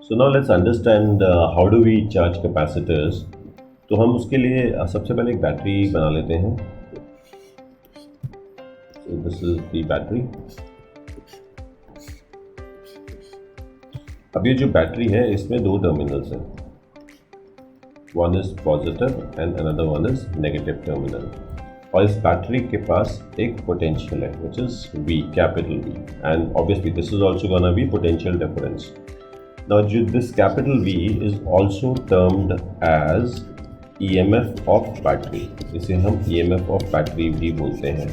So now let's understand how do we charge capacitors. तो हम उसके लिए सबसे पहले एक बैटरी बना लेते हैं. So this is the battery. अब ये जो बैटरी है इसमें दो टर्मिनल्स हैं. One is positive and another one is negative terminal. और इस बैटरी के पास एक पोटेंशियल है which is V, capital V, and obviously this is also gonna be potential difference. Now this capital V is also termed as EMF of battery. इसे हम EMF of battery भी बोलते हैं.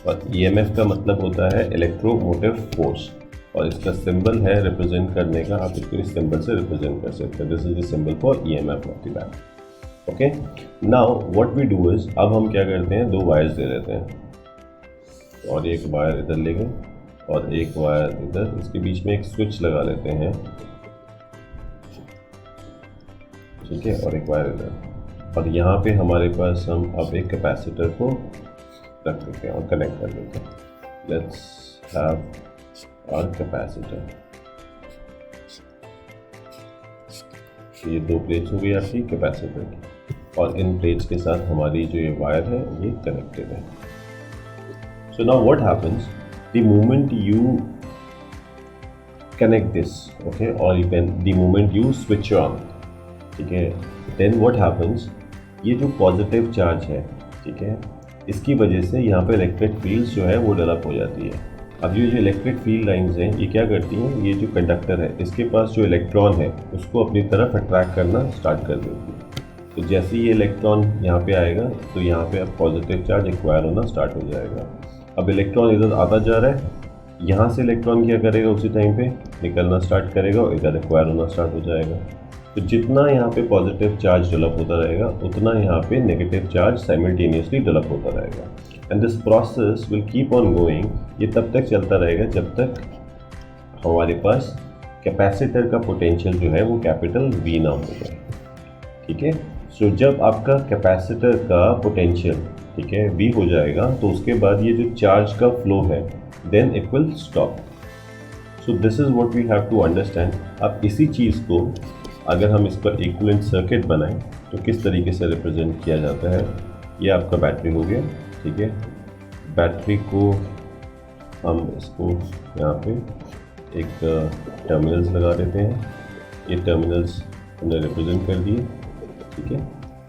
और EMF का मतलब होता है इलेक्ट्रोमोटिव फोर्स, और इसका सिंबल है रिप्रेजेंट करने का, आप इसको इस सिंबल से रिप्रेजेंट कर सकते हैं. This is the symbol for EMF of the battery. Okay, now what we do is, अब हम क्या करते हैं, दो वायर्स दे देते हैं और एक वायर इधर ले गए और एक वायर इधर. इसके बीच में एक स्विच लगा लेते हैं, ठीक है, और एक वायर इधर. और यहाँ पे हमारे पास हम अब एक कैपेसिटर को रख देते हैं और कनेक्ट कर देते हैं. Let's have our capacitor. ये दो प्लेट्स हो गई आपकी कैपेसिटर की, और इन प्लेट्स के साथ हमारी जो ये वायर है ये कनेक्टेड है. So now what happens, the moment you connect this, okay, और you can the moment you switch on, ठीक है, देन व्हाट हैपेंस, ये जो पॉजिटिव चार्ज है, ठीक है, इसकी वजह से यहाँ पे इलेक्ट्रिक फील्ड्स जो है वो डेवलप हो जाती है. अब ये जो इलेक्ट्रिक फील्ड लाइंस हैं ये क्या करती हैं, ये जो कंडक्टर है इसके पास जो इलेक्ट्रॉन है उसको अपनी तरफ अट्रैक्ट करना स्टार्ट कर देती है. तो जैसे ये इलेक्ट्रॉन यहाँ पे आएगा तो यहाँ पे अब पॉजिटिव चार्ज एक्वायर होना स्टार्ट हो जाएगा. अब इलेक्ट्रॉन इधर आता जा रहा है, यहाँ से इलेक्ट्रॉन क्या करेगा, उसी टाइम पे निकलना स्टार्ट करेगा और इधर एक्वायर होना स्टार्ट हो जाएगा. तो जितना यहाँ पे पॉजिटिव चार्ज डेवलप होता रहेगा उतना यहाँ पे नेगेटिव चार्ज साइमल्टेनियसली डेवलप होता रहेगा. And this process will keep on going. ये तब तक चलता रहेगा जब तक हमारे पास कैपेसिटर का पोटेंशियल जो है वो कैपिटल V ना हो जाए, ठीक है. सो जब आपका कैपेसिटर का पोटेंशियल, ठीक है, V हो जाएगा तो उसके बाद ये जो चार्ज का फ्लो है then it will stop. So this is what we have to understand. अब इसी चीज़ को अगर हम इस पर इक्विवेलेंट सर्किट बनाएं तो किस तरीके से रिप्रेजेंट किया जाता है. ये आपका बैटरी हो गया, ठीक है. बैटरी को हम इसको यहाँ पे एक टर्मिनल्स लगा देते हैं. ये टर्मिनल्स हमने रिप्रेजेंट कर दिए, ठीक है.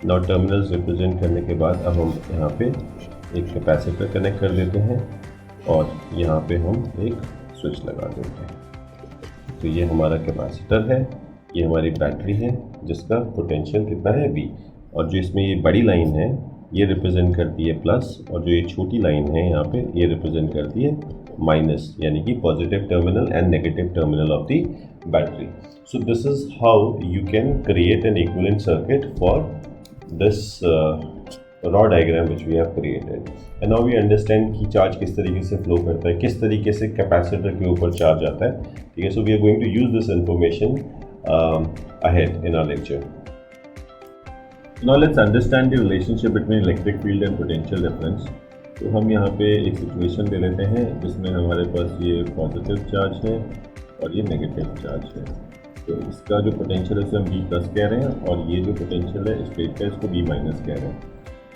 नाउ टर्मिनल्स रिप्रेजेंट करने के बाद अब हम यहाँ पे एक कैपेसिटर कनेक्ट कर देते हैं और यहाँ पे हम एक स्विच लगा देते हैं. तो ये हमारा कैपेसिटर है, ये हमारी बैटरी है जिसका पोटेंशियल कितना है V, और जो इसमें ये बड़ी लाइन है ये रिप्रेजेंट करती है प्लस, और जो ये छोटी लाइन है यहाँ पे ये रिप्रेजेंट करती है माइनस, यानी कि positive terminal and negative terminal of the battery. So this is how you can create an equivalent circuit for this raw diagram which we have created. And now we understand कि charge किस तरीके से flow करता है, किस तरीके से capacitor के ऊपर चार्ज आता है, ठीक है. So we are going to use this information ahead in our lecture. Now let's understand the relationship between electric field and potential difference. तो हम यहाँ पे एक सिचुएशन ले लेते हैं जिसमें हमारे पास ये पॉजिटिव चार्ज है और ये नेगेटिव चार्ज है. तो इसका जो पोटेंशियल है उसे हम V प्लस कह रहे हैं, और ये जो पोटेंशियल है इस प्लेट का इसको V माइनस कह रहे हैं.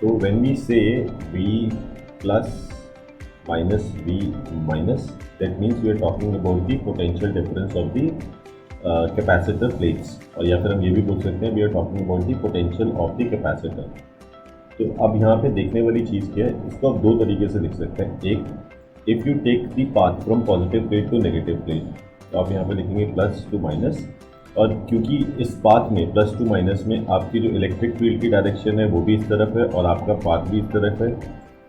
तो when we say V plus minus V minus, that means we are talking about the potential difference of the capacitor plates, और या फिर हम ये भी बोल सकते हैं we are talking about the potential of the capacitor. तो अब यहाँ पे देखने वाली चीज़ क्या है, इसको आप दो तरीके से लिख सकते हैं. एक, if you take the path from positive plate to negative plate, तो आप यहाँ पे लिखेंगे प्लस टू माइनस, और क्योंकि इस पाथ में प्लस टू माइनस में आपकी जो इलेक्ट्रिक फील्ड की डायरेक्शन है वो भी इस तरफ है और आपका पाथ भी इस तरफ है,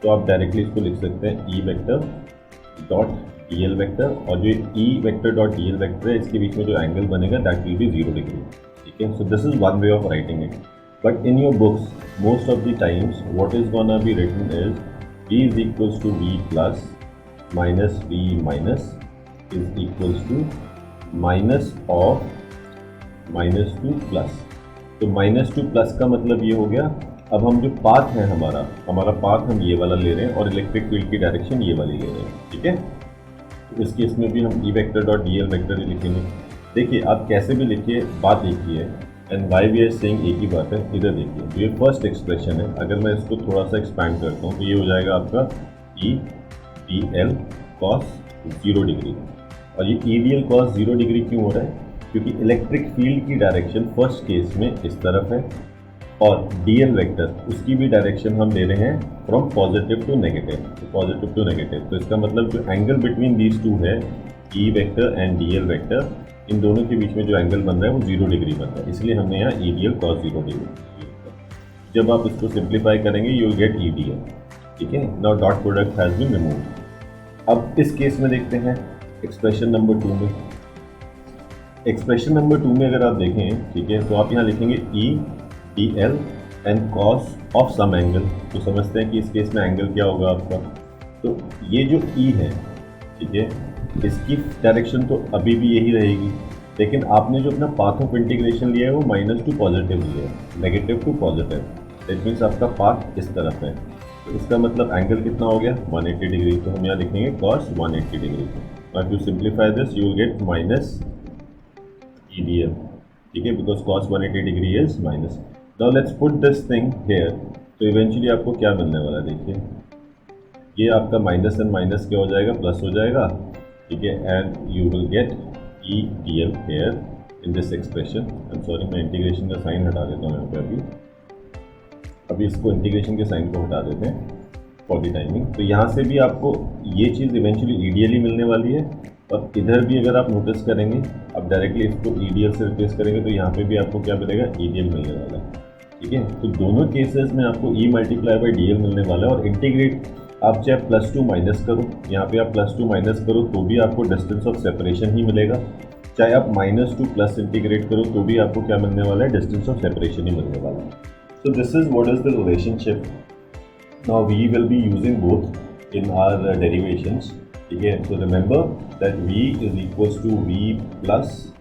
तो आप डायरेक्टली इसको लिख सकते हैं E vector dot DL vector, और जो E vector dot DL vector है इसके बीच में जो एंगल बनेगा दैट विल बी 0 डिग्री, ठीक है. So this is one way of writing it. But in your books most of the times what is gonna be written is E is equals to V plus minus V minus is equals to minus of minus to plus. तो minus to plus का मतलब ये हो गया, अब हम जो path है हमारा पाथ हम ये वाला ले रहे हैं और इलेक्ट्रिक फील्ड की डायरेक्शन ये वाली ले रहे हैं, ठीक है. तो इस केस में भी हम E vector dot DL vector ही लिखेंगे. देखिए आप कैसे भी लिखिए, बात एक ही है, and why we are saying एक ही बात है। इधर देखिए, तो ये फर्स्ट एक्सप्रेशन है, अगर मैं इसको थोड़ा सा एक्सपैंड करता हूँ तो ये हो जाएगा आपका ई डी एल कॉस 0 डिग्री। और ये ई डी एल कॉस 0 डिग्री क्यों हो रहा है? क्योंकि इलेक्ट्रिक फील्ड की डायरेक्शन फर्स्ट केस में इस तरफ है, और डी एल वेक्टर उसकी भी डायरेक्शन हम ले रहे हैं from positive to negative, positive to negative. तो इसका मतलब जो एंगल बिटवीन दीज टू है, E vector and D L vector, इन दोनों के बीच में जो एंगल बन रहा है वो 0 डिग्री बन रहा है, इसलिए हमने यहाँ E D L cos 0 degree. जब आप इसको सिंप्लीफाई करेंगे you will get E D L. ठीक है, now dot product has been removed. अब इस केस में देखते हैं एक्सप्रेशन नंबर 2 में। एक्सप्रेशन नंबर 2 में अगर आप देखें, ठीक है, तो आप यहाँ लिखेंगे E D L and cos of some angle. तो समझते हैं कि इस केस में एंगल क्या होगा आपका। तो ये जो ई है, ठीक है, इसकी डायरेक्शन तो अभी भी यही रहेगी, लेकिन आपने जो अपना पाथ ऑफ इंटीग्रेशन लिया है वो माइनस टू पॉजिटिव लिया है, negative to positive. That means आपका पाथ इस तरफ है, तो इसका मतलब एंगल कितना हो गया? 180 डिग्री। तो हम यहाँ लिखेंगे cos 180 degree. If you simplify this you will get minus E D L. ठीक है, because cos 180 degree is minus. Now let's put this thing here. तो इवेंचुअली आपको क्या मिलने वाला है? देखिए, ये आपका माइनस एंड माइनस क्या हो जाएगा? प्लस हो जाएगा। ठीक है, and you will get E D L here in this expression. I am sorry, मैं इंटीग्रेशन का साइन हटा देता हूँ यहाँ पे। अभी इसको इंटीग्रेशन के साइन को हटा देते हैं फॉर द टाइमिंग। तो यहाँ से भी आपको ये चीज़ इवेंचुअली ई डी एल ही मिलने वाली है, और इधर भी अगर आप नोटिस करेंगे, आप डायरेक्टली इसको ई डी एल से रिप्लेस करेंगे तो यहाँ पे भी आपको क्या मिलेगा? ई डी एल मिलने वाला है। ठीक है, तो दोनों केसेस में आपको ई मल्टीप्लाई बाई डी एल मिलने वाला है। और इंटीग्रेट आप चाहे प्लस टू माइनस करो, यहाँ पे आप प्लस टू माइनस करो तो भी आपको डिस्टेंस ऑफ सेपरेशन ही मिलेगा, चाहे आप माइनस टू प्लस इंटीग्रेट करो तो भी आपको क्या मिलने वाला है? डिस्टेंस ऑफ सेपरेशन ही मिलने वाला है। So this is what is the relationship. Now we will be using both in our derivations. ठीक है, so remember that v is equals to v plus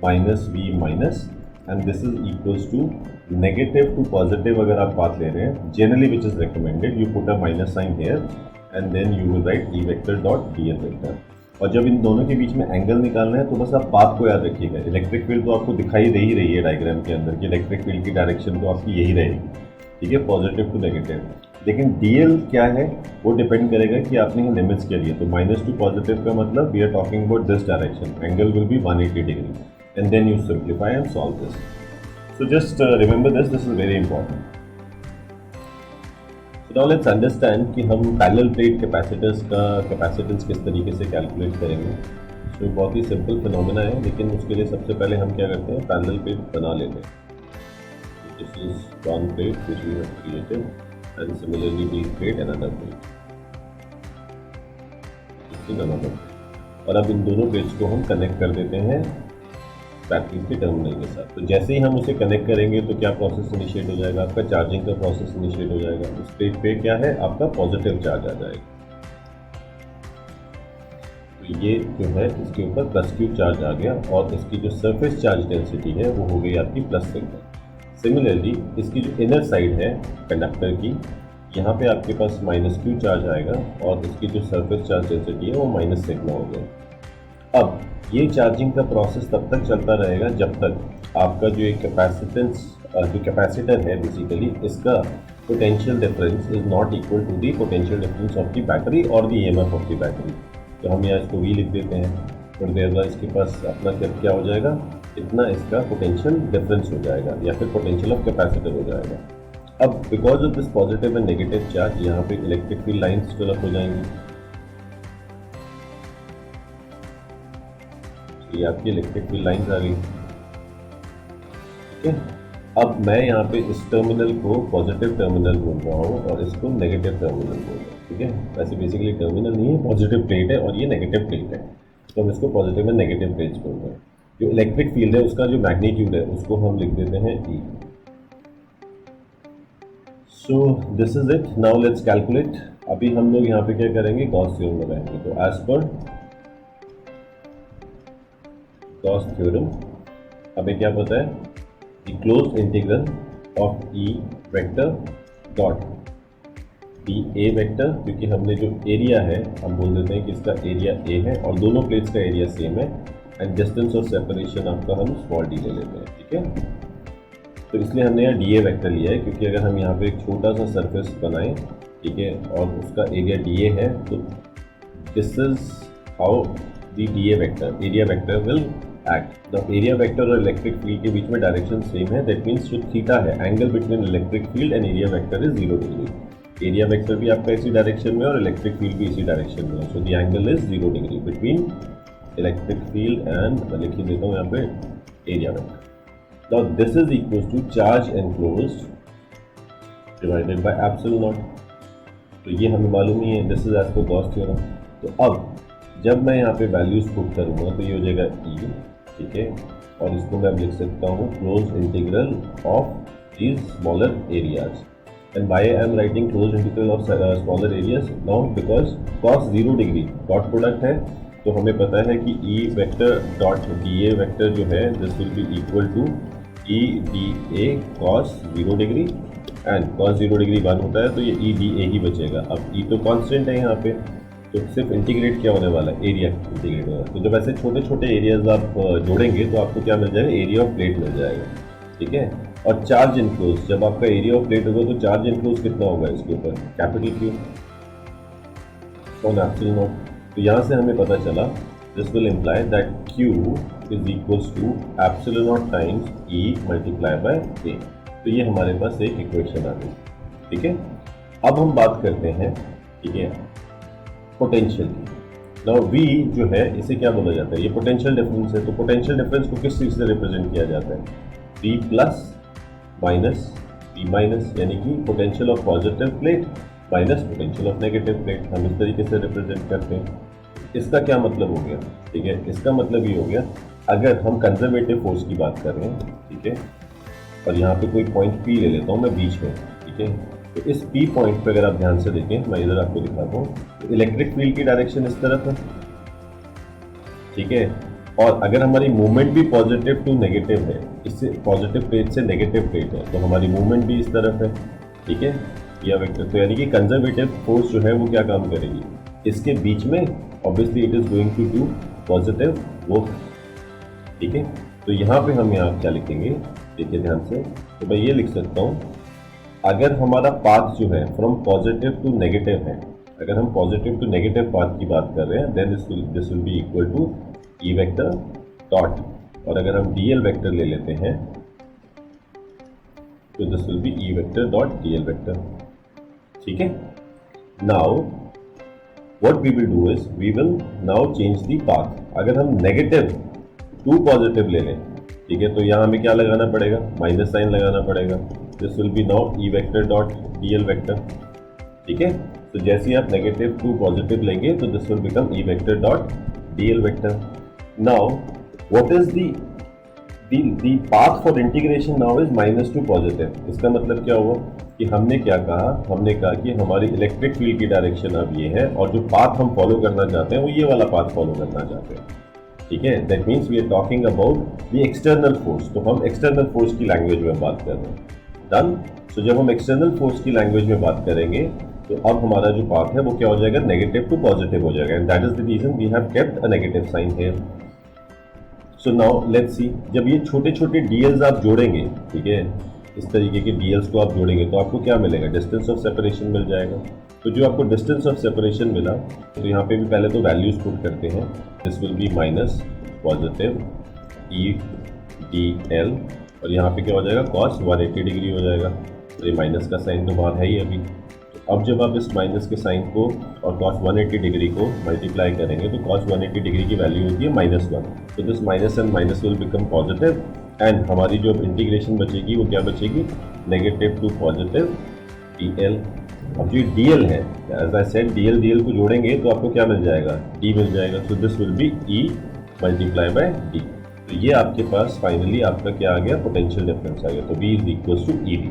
minus v minus, and this is equals to negative to positive. अगर आप बात ले रहे हैं generally which is recommended, you put a minus sign here and then you will write E vector dot D L vector. और जब इन दोनों के बीच में एंगल निकालना है तो बस आप पाथ को याद रखिएगा। इलेक्ट्रिक फील्ड तो आपको दिखाई दे ही रही है डायग्राम के अंदर कि इलेक्ट्रिक फील्ड की डायरेक्शन तो आपकी यही रहेगी। ठीक है, पॉजिटिव टू नेगेटिव। लेकिन डी एल क्या है वो डिपेंड करेगा कि आपने यहाँ लिमिट्स क्या लिए। तो माइनस टू पॉजिटिव का मतलब we are talking about this direction, angle will be 180 degree, and then you simplify and solve this. So just remember this is very important. So now let's understand कि हम parallel plate capacitors का capacitance किस तरीके से calculate करेंगे। तो बहुत ही simple phenomena है, लेकिन उसके लिए सबसे पहले हम क्या करते हैं? पैरेलल प्लेट बना लेते हैं। This is one plate which we have created, and similarly we create another plate, this is another. और अब इन दोनों प्लेट्स को हम कनेक्ट कर देते हैं बैटरी के टर्मिनल के साथ। तो जैसे ही हम उसे कनेक्ट करेंगे तो क्या प्रोसेस इनिशिएट हो जाएगा? आपका चार्जिंग का प्रोसेस इनिशिएट हो जाएगा। उस प्लेट पे क्या है? आपका पॉजिटिव चार्ज आ जाएगा। तो ये जो है इसके ऊपर प्लस क्यू चार्ज आ गया, और इसकी जो सरफेस चार्ज डेंसिटी है वो हो गई आपकी प्लस सिग्मा। सिमिलरली इसकी जो इनर साइड है कंडक्टर की, यहाँ पे आपके पास माइनस क्यू चार्ज आएगा, और इसकी जो सरफेस चार्ज डेंसिटी है वो माइनस सिग्मा हो गया। अब ये चार्जिंग का प्रोसेस तब तक चलता रहेगा जब तक आपका जो एक जो कैपेसिटर है बेसिकली, इसका potential difference is not equal to the potential difference of the battery और the EMF of the battery. तो हम यहाँ इसको वी लिख देते हैं, थोड़ी देर बाद इसके पास अपना क्या हो जाएगा? इतना इसका पोटेंशियल डिफरेंस हो जाएगा, या फिर पोटेंशियल ऑफ कैपेसिटर हो जाएगा। अब because of this positive and negative charge यहाँ पे इलेक्ट्रिक फील्ड लाइन्स डेवलप हो जाएंगी। ये आपकी इलेक्ट्रिक फील्ड लाइन्स आ गई। ठीक है, अब मैं यहाँ पे इस टर्मिनल को पॉजिटिव टर्मिनल बोल रहा हूँ और इसको नेगेटिव टर्मिनल बोल रहा हूँ। ठीक है, वैसे बेसिकली टर्मिनल नहीं है, पॉजिटिव प्लेट है और ये नेगेटिव प्लेट है, तो हम इसको पॉजिटिव एंड नेगेटिव प्लेट्स बोल रहे हैं। जो इलेक्ट्रिक फील्ड है उसका जो मैग्नीट्यूड है उसको हम लिख देते हैं E. So this is it. Now let's calculate. अभी हम लोग यहाँ पे क्या करेंगे? गॉस थ्योरम लगाएंगे। तो एज पर गॉस थ्योरम हमें क्या पता है? The closed integral of E vector dot D A vector, क्योंकि हमने जो एरिया है हम बोल देते हैं कि इसका एरिया ए है और दोनों प्लेट्स का एरिया सेम है, एंड डिस्टेंस ऑफ सेपरेशन आपका हम स्मॉल डी ले लेते हैं, ठीक है। तो इसलिए हमने यहाँ डी ए वैक्टर लिया है, क्योंकि अगर हम यहाँ पे एक छोटा सा सरफेस बनाएं, ठीक है, और उसका एरिया डी ए है, तो this is how the D A vector, area vector will act. The area vector और इलेक्ट्रिक फील्ड के बीच में डायरेक्शन सेम है, दैट मीन्स जो थीटा है, angle between electric field and area vector is 0 degree. Area vector भी आपका इसी direction में और इलेक्ट्रिक फील्ड भी इसी डायरेक्शन में है, so the angle is 0 degree between electric field and, मैं लिख देता हूँ यहाँ पे, area vector. Now this is equals to charge enclosed divided by epsilon naught। तो ये हमें मालूम ही है, this is as per Gauss theorem. तो अब जब मैं यहाँ पे वैल्यूज पुट करूँगा तो ये हो जाएगा E, ठीक है, और इसको मैं अब लिख सकता हूँ close integral of these smaller areas. And why I am writing close integral of smaller areas now, because cos 0 degree dot product है, तो हमें पता है कि E vector dot D A vector जो है this will be equal to E D A cos 0 degree, and cos 0 degree 1 होता है, तो ये ई डी ए ही बचेगा। अब ई तो कांस्टेंट है यहाँ पे, तो सिर्फ इंटीग्रेट क्या होने वाला है, एरिया इंटीग्रेट होगा। तो जब ऐसे छोटे छोटे एरियाज आप जोड़ेंगे तो आपको क्या मिल जाएगा, एरिया ऑफ प्लेट मिल जाएगा, ठीक है। और चार्ज इनक्लोज, जब आपका एरिया ऑफ प्लेट होगा तो चार्ज इनक्लोज कितना होगा इसके ऊपर, capital Q on epsilon naught. तो यहाँ से हमें पता चला this will imply that Q is equals to epsilon naught times E multiply by A। तो ये हमारे पास एक इक्वेशन आ गई, ठीक है। अब हम बात करते हैं, ठीक है, पोटेंशियल की। नाउ V जो है इसे क्या बोला जाता है, ये पोटेंशियल डिफरेंस है। तो पोटेंशियल डिफरेंस को किस चीज़ से रिप्रेजेंट किया जाता है, P plus minus P minus, यानी कि potential of positive plate minus potential of negative plate, हम इस तरीके से रिप्रेजेंट करते हैं। इसका क्या मतलब हो गया, ठीक है, इसका मतलब ये हो गया, अगर हम कंजर्वेटिव फोर्स की बात कर रहे हैं, ठीक है, और यहाँ पे कोई पॉइंट P ले लेता हूँ मैं बीच में, ठीक है, तो इस P पॉइंट पे अगर आप ध्यान से देखें, मैं इधर आपको दिखाता हूँ, तो इलेक्ट्रिक फील्ड की डायरेक्शन इस तरफ है, ठीक है, और अगर हमारी मूवमेंट भी पॉजिटिव टू नेगेटिव है, इससे पॉजिटिव प्लेट से नेगेटिव प्लेट है, तो हमारी मूवमेंट भी इस तरफ है, ठीक है, या वेक्टर। तो यानी कि कंजर्वेटिव फोर्स जो है वो क्या काम करेगी, इसके बीच में obviously it is going to do positive work, ठीक है। तो यहाँ पे हम यहाँ क्या लिखेंगे, देखिए ध्यान से, तो मैं ये लिख सकता हूँ, अगर हमारा पाथ जो है फ्रॉम पॉजिटिव टू नेगेटिव है, अगर हम पॉजिटिव टू नेगेटिव पाथ की बात कर रहे हैं, then this will be equal to E vector dot, और अगर हम डी एल वेक्टर ले लेते हैं तो this will be E vector dot D L vector, ठीक है। Now what we will do is we will now change the path। अगर हम नेगेटिव टू पॉजिटिव ले लें, ठीक है, तो यहाँ हमें क्या लगाना पड़ेगा, माइनस साइन लगाना पड़ेगा। This will B now E vector dot D L vector, ठीक है। तो जैसे ही आप नेगेटिव टू पॉजिटिव लेंगे तो this will become E vector dot D L vector. Now what is the path for integration now is minus two positive. इसका मतलब क्या हुआ कि हमने क्या कहा, हमने कहा कि हमारी इलेक्ट्रिक फील्ड की डायरेक्शन अब ये है, और जो पाथ हम फॉलो करना चाहते हैं वो ये वाला पाथ फॉलो करना चाहते हैं, ठीक है। That means we are talking about the external force. तो हम एक्सटर्नल फोर्स की लैंग्वेज में बात कर रहे हैं, डन। सो जब हम एक्सटर्नल फोर्स की लैंग्वेज में बात करेंगे तो अब हमारा जो पाथ है वो क्या हो जाएगा, नेगेटिव टू पॉजिटिव हो जाएगा, and that is the reason we have kept a negative sign here. So now let's see, जब ये छोटे छोटे डीएल्स आप जोड़ेंगे, ठीक है, इस तरीके के डीएल्स को आप जोड़ेंगे तो आपको क्या मिलेगा, डिस्टेंस ऑफ सेपरेशन मिल जाएगा। तो जो आपको डिस्टेंस ऑफ सेपरेशन मिला, तो यहाँ पे भी पहले तो वैल्यूज पुट करते हैं। This will B minus positive E D L, और यहाँ पे क्या हो जाएगा, कॉस 180 डिग्री हो जाएगा। तो ये माइनस का साइन तो बाहर है ही अभी। तो अब जब आप इस माइनस के साइन को और कॉस 180 डिग्री को मल्टीप्लाई करेंगे तो कॉस 180 डिग्री की वैल्यू होती है -1। तो this minus and minus will become positive, and हमारी जो इंटीग्रेशन बचेगी वो क्या बचेगी, negative to positive D L. अब जो डी एल है, as I said, D L को जोड़ेंगे तो आपको क्या मिल जाएगा, डी मिल जाएगा। So this will be E multiply by D. तो ये आपके पास फाइनली आपका क्या आ गया, पोटेंशियल डिफरेंस आ गया। तो V is equal to E D.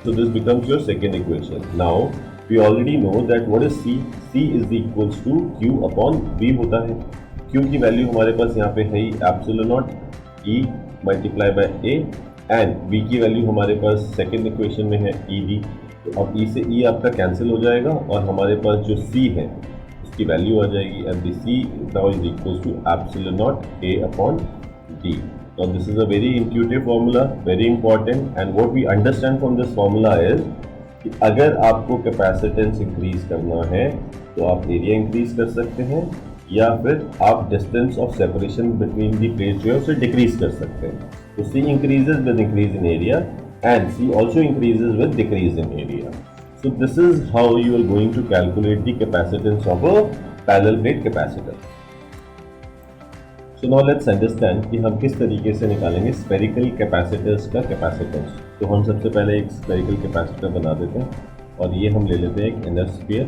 So this becomes your second equation. Now we already know that what is C। C is equals to Q upon V होता है। Q की value हमारे पास यहाँ पे है ही epsilon naught E multiply by A, and V की value हमारे पास सेकेंड इक्वेशन में है ई डी। तो अब E से E आपका कैंसिल हो जाएगा, और हमारे पास जो C है इसकी वैल्यू आ जाएगी and the C now is equal to epsilon naught A upon D. Now this is a very intuitive formula, very important, and what we understand from this formula is कि अगर आपको capacitance increase करना है तो आप area increase कर सकते हैं या फिर आप distance of separation between the plates जो है उसे डिक्रीज कर सकते हैं. तो C increases with increase in area and C also increases with decrease in area. So this is how you are going to calculate the capacitance of a parallel plate capacitor. So now let's understand कि हम किस तरीके से निकालेंगे spherical capacitors का capacitance. तो हम सबसे पहले एक स्फेरिकल कैपेसिटर बना देते हैं और ये हम ले लेते हैं एक इनर स्फीयर,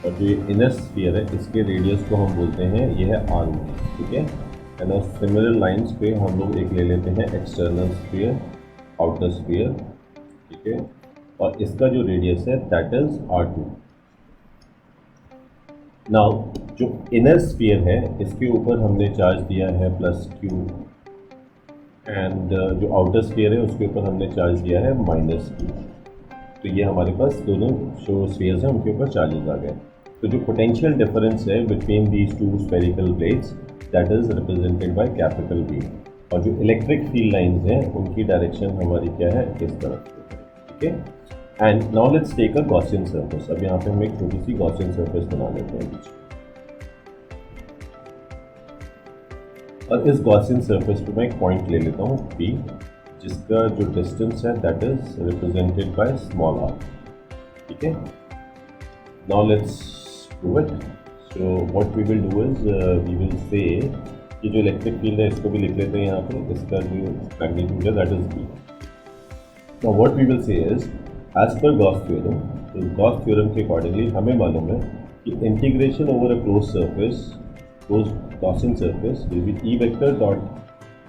और जो ये इनर स्फीयर है इसके रेडियस को हम बोलते हैं ये है R1. ठीक है. एंड और सिमिलर लाइंस पे हम लोग एक ले लेते हैं एक्सटर्नल स्फीयर, आउटर स्फीयर. ठीक है. और इसका जो रेडियस है दैट इज R2. नाउ जो इनर स्फीयर है इसके ऊपर हमने चार्ज दिया है प्लस Q एंड जो आउटर स्फीयर है उसके ऊपर हमने चार्ज दिया है माइनस Q. तो ये हमारे पास दोनों जो स्फीयर्स हैं उनके ऊपर चार्जेस आ गए. तो जो पोटेंशियल डिफरेंस है between these to spherical plates that is represented by capital V. और जो इलेक्ट्रिक फील्ड लाइंस हैं उनकी डायरेक्शन हमारी क्या है, इस तरफ. ठीक है. And now let's take a Gaussian surface. अब यहाँ पे हम एक छोटी सी गॉसियन सरफेस बना लेते हैं बीच. और इस गॉसियन सरफेस पे मैं एक पॉइंट ले लेता हूँ P, जिसका जो डिस्टेंस है that is represented by small r. ठीक है. Now let's do it. So what we will do is we will say कि जो इलेक्ट्रिक फील्ड है इसको भी लिख लेते हैं यहाँ पे. इसका जो मैग्नीट्यूड है that is B. Now what we will say is as per Gauss theorem. तो गॉस थ्योरम के अकॉर्डिंगली हमें मालूम है कि integration over a close surface, close Gaussian surface will be E vector dot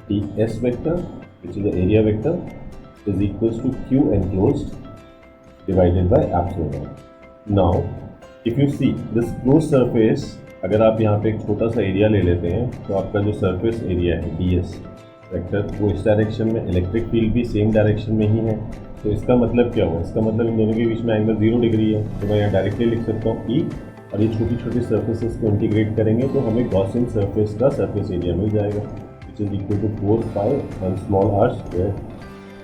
ds vector which is the area vector is equals to Q enclosed divided by epsilon naught. Now if you see this closed surface, अगर आप यहाँ पे एक छोटा सा area ले लेते हैं तो आपका जो सरफेस एरिया है ds वेक्टर वो इस डायरेक्शन में, इलेक्ट्रिक फील्ड भी सेम डायरेक्शन में ही है. तो इसका मतलब क्या हुआ, इसका मतलब इन दोनों के बीच में एंगल 0 डिग्री है. तो मैं यहाँ डायरेक्टली लिख सकता हूँ E, और ये छोटी छोटी सर्फेसेस को इंटीग्रेट करेंगे तो हमें गॉसियन सरफेस का सरफेस एरिया मिल जाएगा which is equal to 4 pi one small r square.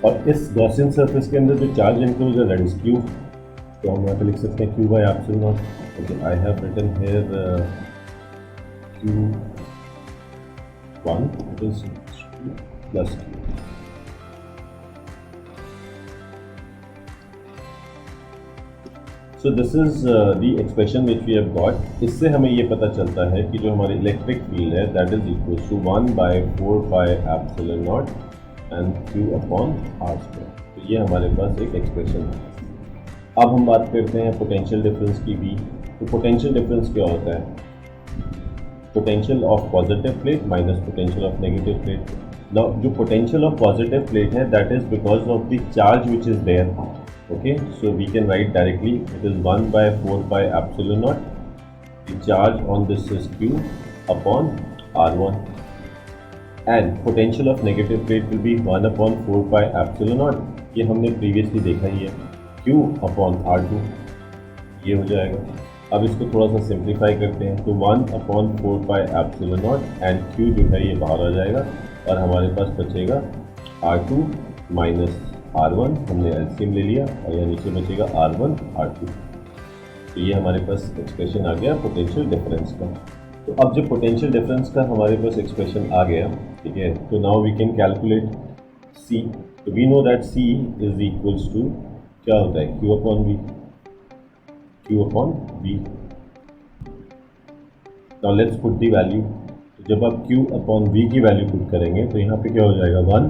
और इस गॉसियन सरफेस के अंदर जो चार्ज इनक्लोज है दैट इज Q. तो हम यहाँ पे लिख सकते हैं Q by epsilon naught. Okay, I have written here Q1 it is plus Q. So this is the expression which we have got. इससे हमें ये पता चलता है कि जो हमारी इलेक्ट्रिक फील्ड है that is equal to 1 by 4 pi epsilon naught and Q upon R square. तो ये हमारे पास एक एक्सप्रेशन है. अब हम बात करते हैं पोटेंशियल डिफरेंस की भी. तो पोटेंशियल डिफरेंस क्या होता है, potential of positive plate minus potential of negative plate. Now जो पोटेंशियल ऑफ पॉजिटिव प्लेट है that is because of the charge which is there. Okay, so we can write directly it is 1 by 4 pi epsilon naught. The charge on this is Q upon R1 and potential of negative plate will be 1 upon 4 pi epsilon naught. ये हमने previously देखा ही है. Q upon R2 ये हो जाएगा. अब इसको थोड़ा सा सिंप्लीफाई करते हैं तो 1 upon 4 pi epsilon naught and Q जो है ये बाहर आ जाएगा और हमारे पास बचेगा R2 माइनस R1. हमने एलसीएम ले लिया और यहाँ नीचे बचेगा R1 R2. तो ये हमारे पास एक्सप्रेशन आ गया पोटेंशियल डिफरेंस का. तो अब जब पोटेंशियल डिफरेंस का हमारे पास एक्सप्रेशन आ गया, ठीक है, तो now we can calculate C. तो we know that C is equals to क्या होता है Q upon V. Q upon V. Now let's put the value. जब आप Q अपॉन V की वैल्यू पुट करेंगे तो यहाँ पे क्या हो जाएगा 1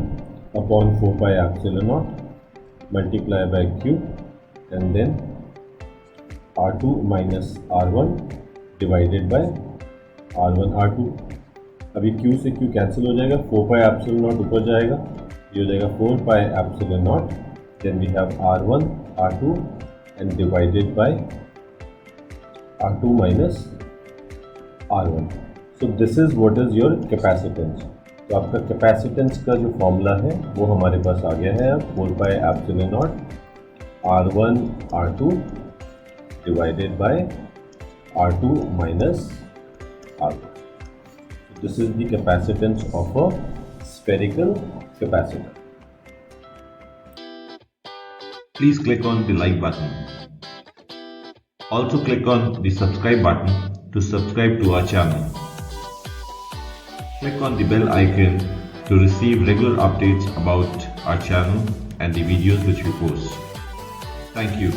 upon 4 pi epsilon naught multiply by Q and then R2 minus R1 divided by R1 R2. अभी Q से Q कैंसिल हो जाएगा, 4 pi epsilon naught ऊपर जाएगा, ये हो जाएगा 4 pi epsilon naught. Then we have R1 R2 and divided by R2 minus R1. So this is what is your capacitance. तो आपका कैपेसिटेंस का जो फॉर्मूला है वो हमारे पास आ गया है. 4 pi epsilon not R1 R2 divided by R2 minus R1. This is the capacitance of a spherical capacitor. Please click on the like button. Also click on the subscribe button to subscribe to our channel. Click on the bell icon to receive regular updates about our channel and the videos which we post. Thank you.